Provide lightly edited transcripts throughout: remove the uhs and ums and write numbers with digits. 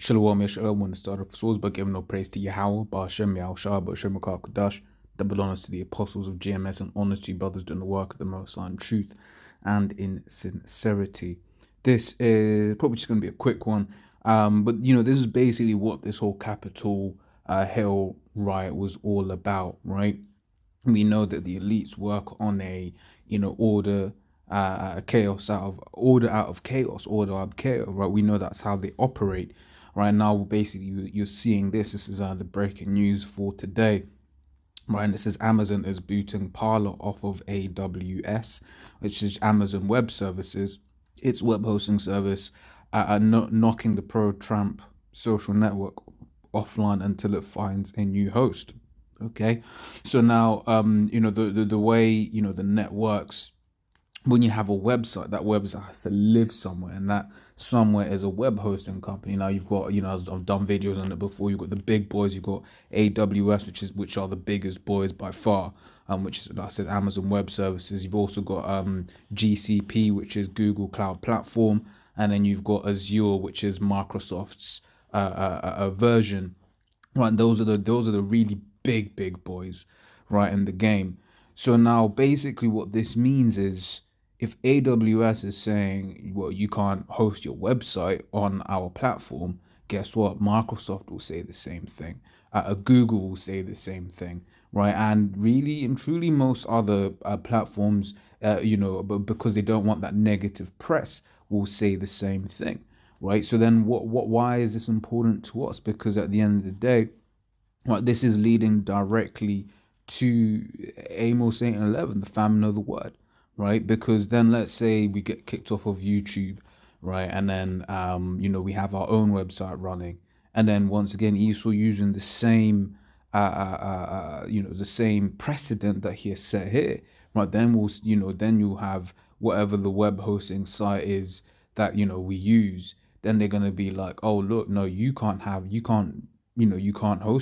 Shalom, Yisrael, when the start of souls, but giving no praise to Yahweh, Ba'ashem, Yahushua, Ba'ashem, Kodash, double honors to the apostles of GMS, and honors to you brothers doing the work of the Most High in truth and in sincerity. This is probably just going to be a quick one, but this is basically what this whole Capitol Hill riot was all about, right? We know that the elites work on a order chaos out of order out of chaos, order out of chaos, right? We know that's how they operate. Right now, basically, you're seeing this. This is the breaking news for today. Right, and it says Amazon is booting Parler off of AWS, which is Amazon Web Services. Its web hosting service, knocking the pro-Trump social network offline until it finds a new host. Okay, so now the way the net works. When you have a website, that website has to live somewhere, and that somewhere is a web hosting company. Now you've got, I've done videos on it before. You've got the big boys. You've got AWS, which are the biggest boys by far, which is, like I said, Amazon Web Services. You've also got GCP, which is Google Cloud Platform, and then you've got Azure, which is Microsoft's version. Right, those are the really big boys, right, in the game. So now basically what this means is, if AWS is saying, well, you can't host your website on our platform, guess what? Microsoft will say the same thing. Google will say the same thing, right? And really and truly, most other platforms, because they don't want that negative press, will say the same thing, right? So then, why is this important to us? Because at the end of the day, right, this is leading directly to Amos 8 and 11, the famine of the word, right? Because then let's say we get kicked off of YouTube, right? And then, we have our own website running. And then once again, Esau using the same, the same precedent that he has set here, right? Then then you'll have whatever the web hosting site is that, we use. Then they're going to be like, oh, look, no, you can't host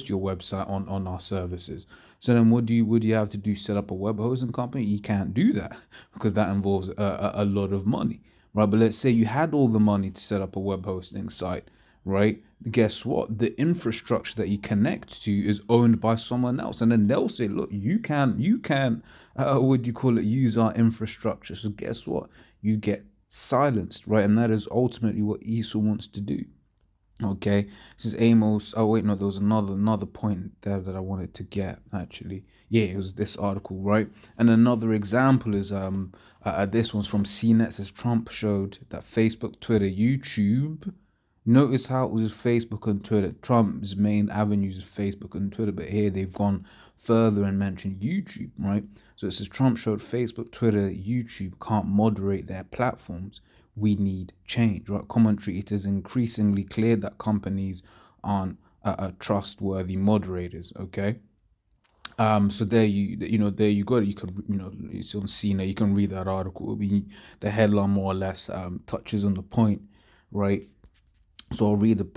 your website on our services. So then what do you have to do? Set up a web hosting company? You can't do that because that involves a lot of money, right? But let's say you had all the money to set up a web hosting site, right? Guess what? The infrastructure that you connect to is owned by someone else, and then they'll say, look, you can use our infrastructure. So guess what? You get silenced, right? And that is ultimately what Esau wants to do. Okay, this is Amos. Oh wait, no, there was another point there that I wanted to get, actually. Yeah, it was this article, right? And another example is this one's from CNET. Says Trump showed that Facebook, Twitter, YouTube. Notice how it was Facebook and Twitter. Trump's main avenues is Facebook and Twitter, but here they've gone further and mentioned YouTube, right? So it says Trump showed Facebook, Twitter, YouTube can't moderate their platforms. We need change, right? Commentary. It is increasingly clear that companies aren't trustworthy moderators. Okay. So there you go. You could, it's on CNET. You can read that article. It'll be the headline more or less touches on the point, right? So I'll read the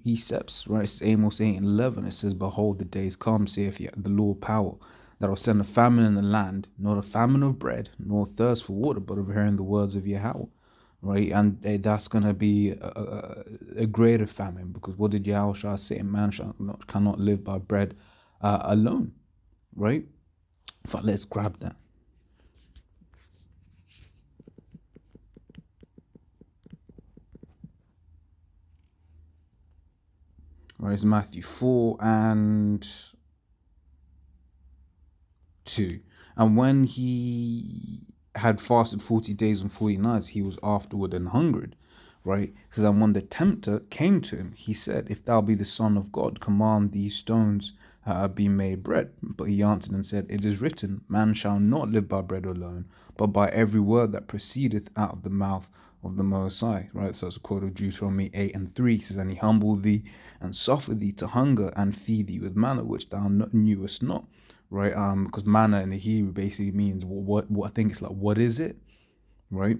precepts, right? It's Amos 8 and 11. It says, behold, the days come, saith the Lord power, that I'll send a famine in the land, not a famine of bread, nor thirst for water, but of hearing the words of Yahweh, right? And that's going to be a greater famine, because what did Yahweh say? Man cannot live by bread alone, right? In fact, let's grab that. Right, it's Matthew 4 and 2. And when he had fasted 40 days and 40 nights, he was afterward and hungered, right? It says, and when the tempter came to him, he said, if thou be the Son of God, command these stones be made bread. But he answered and said, it is written, man shall not live by bread alone, but by every word that proceedeth out of the mouth of the Most High, right? So it's a quote of Deuteronomy 8 and 3. It says, and he humbled thee and suffered thee to hunger and feed thee with manna which thou knewest not, right? Because manna in the Hebrew basically means what I think it's like, what is it, right?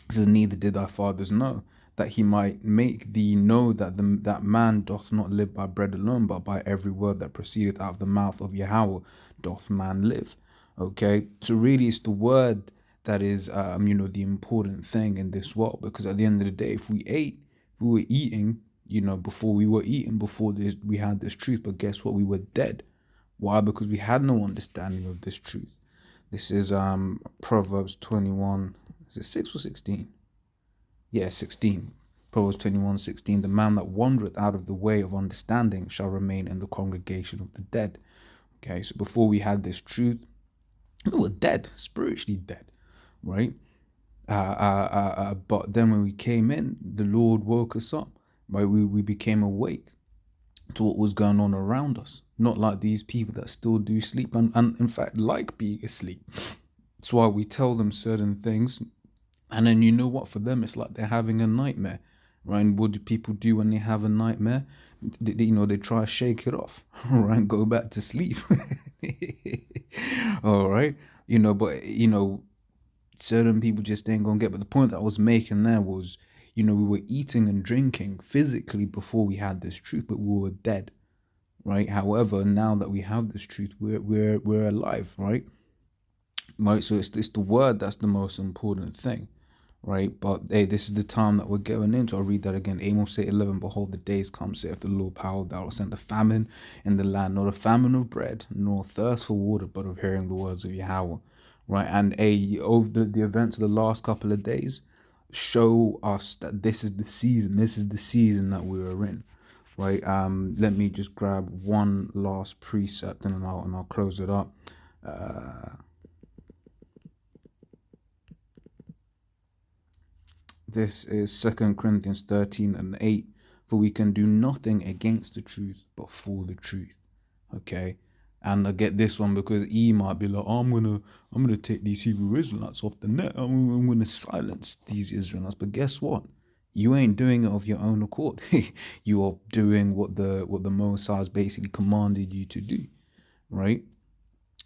It says, neither did thy fathers know, that he might make thee know that that man doth not live by bread alone, but by every word that proceedeth out of the mouth of Yahweh doth man live. Okay, so really it's the word that is the important thing in this world, because at the end of the day, if we were eating, before we were eating, before this, we had this truth. But guess what? We were dead. Why? Because we had no understanding of this truth. This is Proverbs 21. Is it 6 or 16? Yeah, 16. Proverbs 21:16. The man that wandereth out of the way of understanding shall remain in the congregation of the dead. Okay, so before we had this truth, we were dead, spiritually dead, right? But then when we came in, the Lord woke us up, right? We became awake to what was going on around us. Not like these people that still do sleep and in fact like being asleep. That's why we tell them certain things, and then you know what? For them, it's like they're having a nightmare, right? And what do people do when they have a nightmare? They try to shake it off, right? And go back to sleep. All right, but certain people just ain't gonna get. But the point that I was making there was, we were eating and drinking physically before we had this truth, but we were dead, right? However, now that we have this truth, we're alive, right? Right. So it's the word that's the most important thing, right? But hey, this is the time that we're going into. I'll read that again. Amos 8:11. Behold, the days come, saith the Lord power, thou wilt send a famine in the land, not a famine of bread, nor thirst for water, but of hearing the words of Yahweh. Right. And over the events of the last couple of days show us that this is the season. This is the season that we are in. Right. Let me just grab one last precept and I'll close it up. This is 2 Corinthians 13:8. For we can do nothing against the truth, but for the truth. Okay. And I get this one because E might be like, oh, I'm gonna take these Hebrew Israelites off the net. I'm gonna silence these Israelites. But guess what? You ain't doing it of your own accord. You are doing what the Most High has basically commanded you to do, right?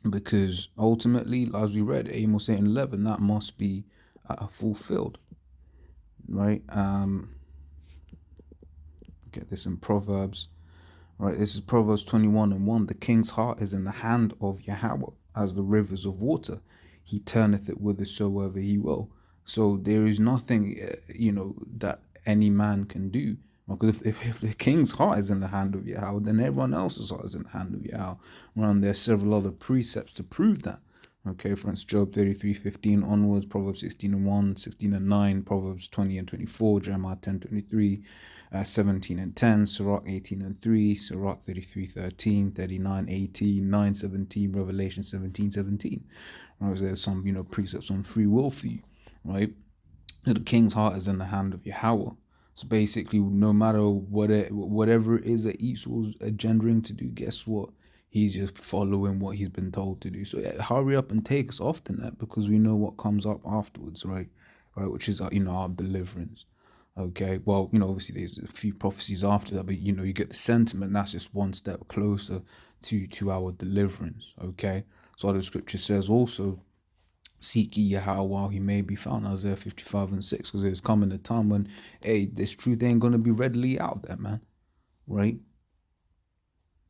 Because ultimately, as we read, Amos 8:11, that must be fulfilled. Right, get this in Proverbs. Right, this is Proverbs 21:1. The king's heart is in the hand of Yahweh, as the rivers of water. He turneth it whithersoever he will. So there is nothing, that any man can do. Because if the king's heart is in the hand of Yahweh, then everyone else's heart is in the hand of Yahweh. And there are several other precepts to prove that. Okay, for instance, Job 33:15 onwards, Proverbs 16:1, 16:9, Proverbs 20:24, Jeremiah 10:23, 17:10, Sirach 18:3, Sirach 33:13, 39:18, 9:17, Revelation 17:17. Right, there's some precepts on free will for you, right? The king's heart is in the hand of Yahweh. So basically, no matter whatever it is that Esau's engendering to do, guess what? He's just following what he's been told to do. So yeah, hurry up and take us off the net, because we know what comes up afterwards, right? Right, which is our deliverance. Okay, well, obviously there's a few prophecies after that, but you get the sentiment. That's just one step closer to our deliverance. Okay, so the scripture says also, seek ye Yahweh while he may be found, Isaiah 55:6, because there's coming a time when, hey, this truth ain't gonna be readily out there, man. Right?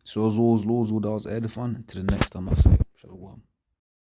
So as always, Lord's will, that was edifying. Until the next time I say, shalom.